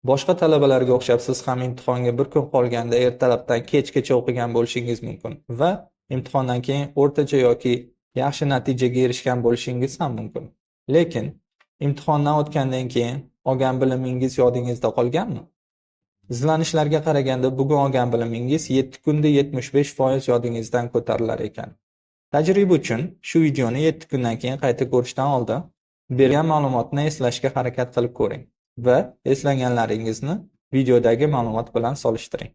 Boshqa talabalarga o'xshab siz ham imtihonga bir kun qolganda ertalabdan kechgacha o'qigan bo'lishingiz mumkin va imtihondan keyin o'rtacha yoki yaxshi natijaga erishgan bo'lishingiz ham mumkin. Lekin imtihondan o'tgandan keyin olgan bilimingiz yodingizda qolganmi? Izlanishlarga qaraganda bugun olgan bilimingiz 7 kunda 75% yodingizdan ko'tarilar ekan. Tajriba uchun shu videoni 7 kundan keyin qayta ko'rishdan oldin bergan ma'lumotni eslashga harakat qilib ko'ring va eslaganlaringizni videodagi ma'lumot bilan solishtiring.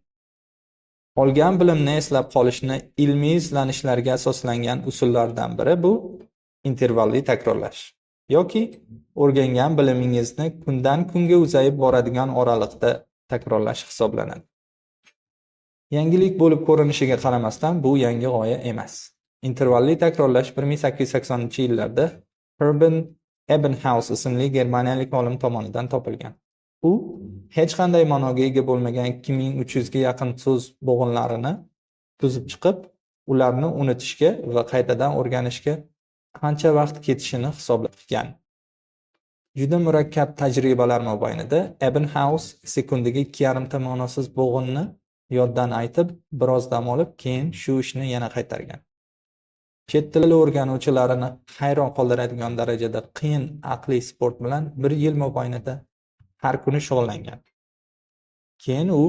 Olgan bilimni eslab qolishni ilmiy izlanishlarga asoslangan usullardan biri bu intervalli takrorlash yoki o'rgangan bilimingizni kundan kunga uzayib boradigan oraliqda takrorlash hisoblanadi. Yangilik bo'lib ko'rinishiga qaramasdan bu yangi g'oya emas. Intervalli takrorlash 1880-yillarda Hermann Ebbinghaus ismli germaniyalik olim tomonidan topilgan. U hech qanday ma'noga ega bo'lmagan 2300 ga yaqin so'z bo'g'inlarini tuzib chiqib, ularni unutishga va qaytadan o'rganishga qancha vaqt ketishini hisoblagan. Juda murakkab tajribalar mobaynida Ebbinghaus sekundiga 2,5 ta ma'nosiz bo'g'inni yoddan aytib, biroz dam olib, keyin shu ishni yana qaytargan. Chet tili o'rganuvchilarini hayron qoldiradigan darajada qiyin aqliy sport bilan 1 yil mobaynida har kuni shug'ullangan. Keyin u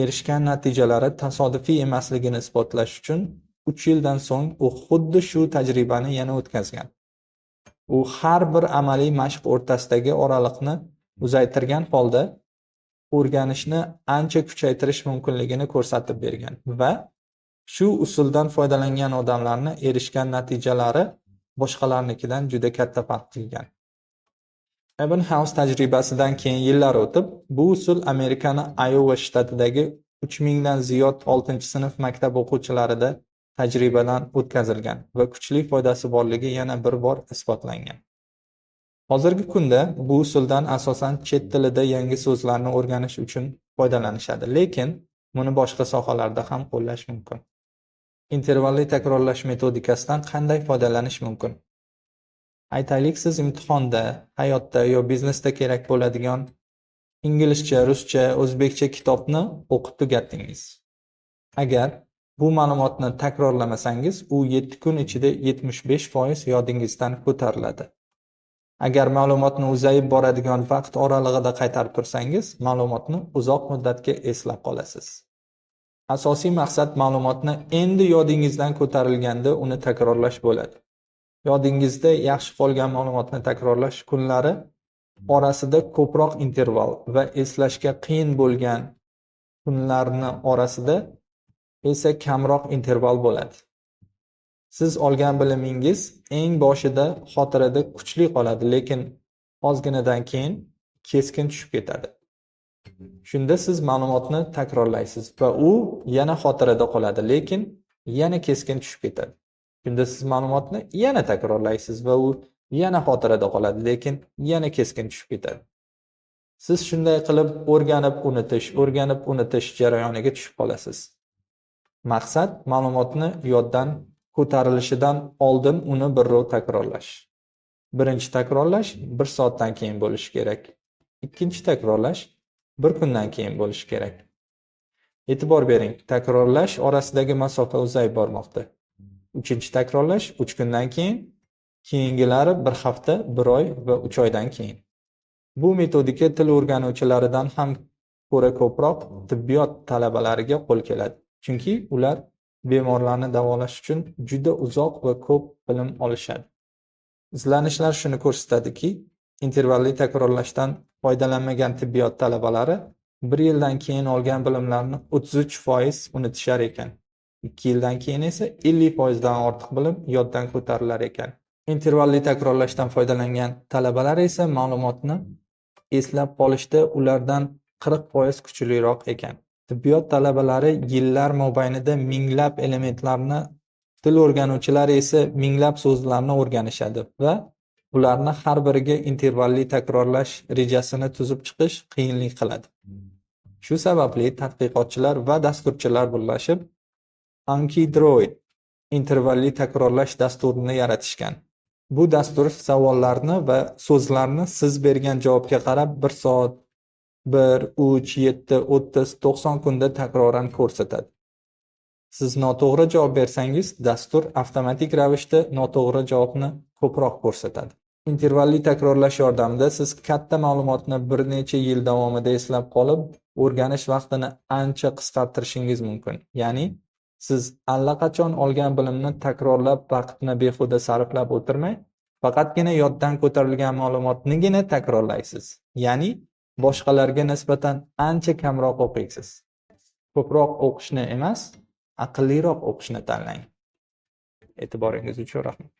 erishgan natijalari tasodifiy emasligini isbotlash uchun 3 yildan so'ng u xuddi shu tajribani yana o'tkazgan. U har bir amaliy mashq o'rtasidagi oraliqni uzaytirgan holda o'rganishni ancha kuchaytirish mumkinligini ko'rsatib bergan va shu usuldan foydalangan odamlarni erishgan natijalari boshqalarnikidan juda katta farq qilgan. Ebbinghaus tajribasidan keyin yillar o'tib, bu usul Amerikaning Iowa shtatidagi 3000 dan ziyod 6-sinf maktab o'quvchilarida tajribadan o'tkazilgan va kuchli foydasi borligi yana bir bor isbotlangan. Hozirgi kunda bu usuldan asosan chet tilida yangi so'zlarni o'rganish uchun foydalanishadi, lekin buni boshqa sohalarda ham qo'llash mumkin. Intervalli takrorlash metodikasidan qanday foydalanish mumkin? Aytaylik, siz imtihonda, hayotda yo biznesda kerak bo'ladigan inglizcha, ruscha, o'zbekcha kitobni o'qib tugatdingiz. Agar bu ma'lumotni takrorlamasangiz, u 7 kun ichida 75% yodingizdan ko'tariladi. Agar ma'lumotni uzayib boradigan vaqt oralig'ida qaytarib tursangiz, ma'lumotni uzoq muddatga eslab qolasiz. Asosiy maqsad ma'lumotni endi yodingizdan ko'tarilganda uni takrorlash bo'ladi. Yodingizda yaxshi qolgan ma'lumotni takrorlash kunlari orasida ko'proq interval va eslashga qiyin bo'lgan kunlarni orasida esa kamroq interval bo'ladi. Siz olgan bilimingiz eng boshida xotirada kuchli qoladi, lekin ozginadan keyin keskin tushib ketadi. Shunda siz ma'lumotni takrorlaysiz va u yana xotirada qoladi, lekin yana keskin tushib ketadi. Shunda siz ma'lumotni yana takrorlaysiz va u yana xotirada qoladi, lekin yana keskin tushib ketadi. Siz shunday qilib o'rganib unutish jarayoniga tushib qolasiz. Maqsad ma'lumotni yoddan ko'tarilishidan oldin uni birrov takrorlash. Birinchi takrorlash 1 soatdan keyin bo'lishi kerak. Ikkinchi takrorlash 1 kundan keyin bo'lishi kerak. E'tibor bering, takrorlash orasidagi masofa uzayib bormoqda. Uchinchi takrorlash 3 kundan keyin, keyingilari 1 hafta, 1 oy va 3 oydan keyin. Bu metodika til o'rganuvchilaridan ham ko'ra ko'proq tibbiyot talabalariga qo'l keladi. Chunki ular bemorlarni davolash uchun juda uzoq va ko'p bilim olishadi. Izlanishlar shuni ko'rsatadiki, intervalli takrorlashdan foydalanmagan tibbiyot talabalari 1 yildan keyin olgan bilimlarni 33% unutishar ekan. 2 yildan keyin esa 50% dan ortiq bilim yoddan ko'tarilar ekan. Intervalli takrorlashdan foydalangan talabalar esa ma'lumotni eslab qolishda ulardan 40% kuchliroq ekan. Tibbiyot talabalari yillar mobaynida minglab elementlarni, til o'rganuvchilari esa minglab so'zlarni o'rganishadi va ularni har biriga intervalli takrorlash rejasini tuzib chiqish qiyinlik qiladi. Shu sababli tadqiqotchilar va dasturchilar birlashib Ankidroid intervalli takrorlash dasturini yaratishgan. Bu dastur savollarni va so'zlarni siz bergan javobga qarab 1 soat, 1, 3, 7, 30, 90 kunda takroran ko'rsatadi. Siz noto'g'ri javob bersangiz, dastur avtomatik ravishda noto'g'ri javobni ko'proq ko'rsatadi. Intervalli takrorlash yordamida siz katta ma'lumotni bir necha yil davomida eslab qolib, o'rganish vaqtini ancha qisqartirishingiz mumkin. Ya'ni siz allaqachon olgan bilimni takrorlab vaqtni behuda sarflab o'tirmay, faqatgina yoddan ko'tarilgan ma'lumotnigina takrorlaysiz. Ya'ni boshqalarga nisbatan ancha kamroq o'qiysiz. Ko'proq o'qishni emas, aqlliroq o'qishni tanlang. E'tiboringiz uchun rahmat.